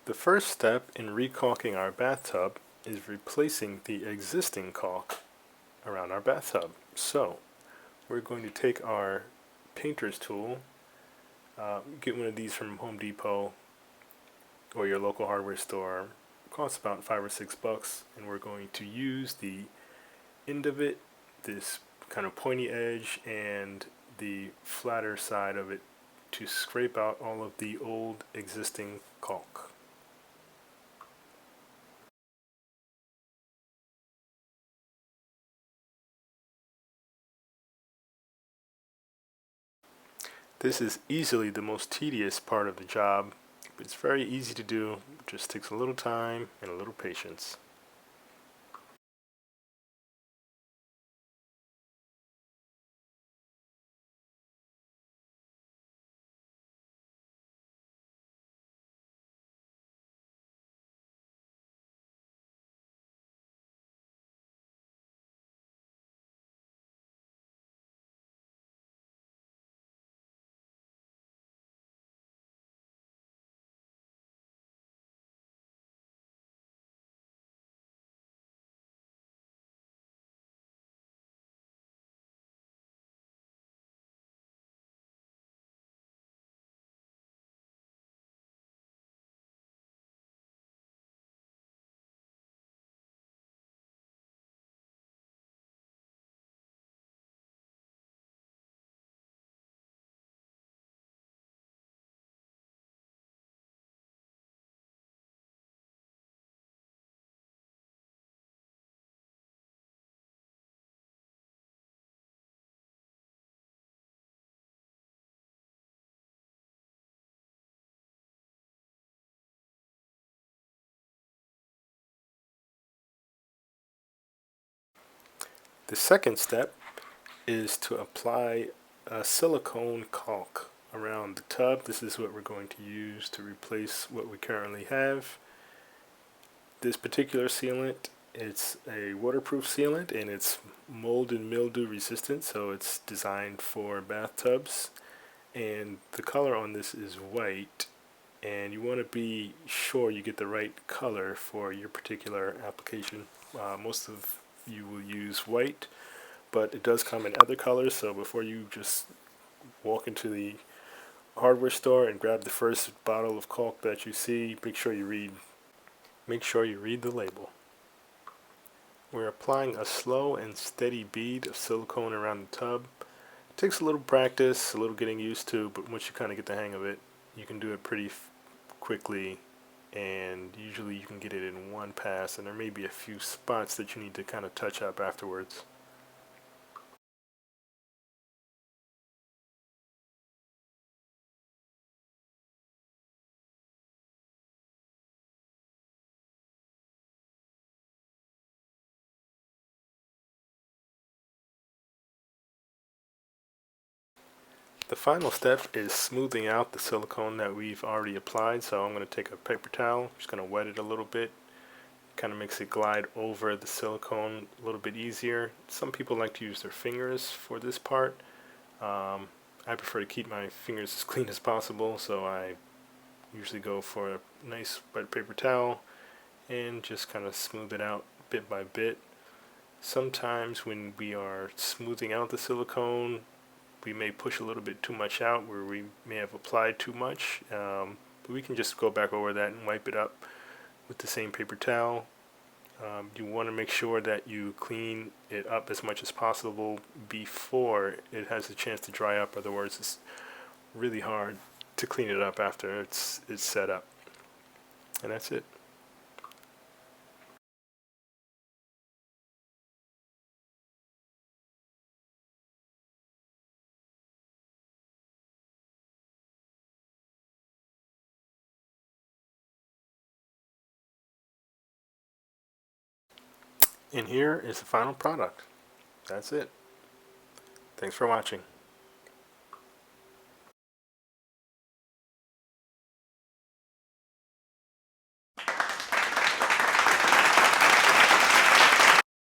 The first step in recaulking our bathtub is replacing the existing caulk around our bathtub. So we're going to take our painter's tool, get one of these from Home Depot or your local hardware store. It costs about $5 or $6, and we're going to use the end of it, this kind of pointy edge, and the flatter side of it to scrape out all of the old existing caulk. This is easily the most tedious part of the job. It's very easy to do, just takes a little time and a little patience. The second step is to apply a silicone caulk around the tub. This is what we're going to use to replace what we currently have. This particular sealant, it's a waterproof sealant and it's mold and mildew resistant, so it's designed for bathtubs. And the color on this is white, and you want to be sure you get the right color for your particular application. Most of you will use white, but it does come in other colors, so before you just walk into the hardware store and grab the first bottle of caulk that you see, make sure you read the label. We're applying a slow and steady bead of silicone around the tub. It takes a little practice, a little getting used to, but once you kind of get the hang of it, you can do it pretty quickly, and usually you can get it in one pass, and there may be a few spots that you need to kind of touch up afterwards. The final step is smoothing out the silicone that we've already applied. So I'm going to take a paper towel, just going to wet it a little bit, kind of makes it glide over the silicone a little bit easier. Some people like to use their fingers for this part. I prefer to keep my fingers as clean as possible, so I usually go for a nice wet paper towel and just kind of smooth it out bit by bit. Sometimes when we are smoothing out the silicone, we may push a little bit too much out where we may have applied too much, but we can just go back over that and wipe it up with the same paper towel. You want to make sure that you clean it up as much as possible before it has a chance to dry up, otherwise it's really hard to clean it up after it's set up. And that's it. And here is the final product. That's it. Thanks for watching.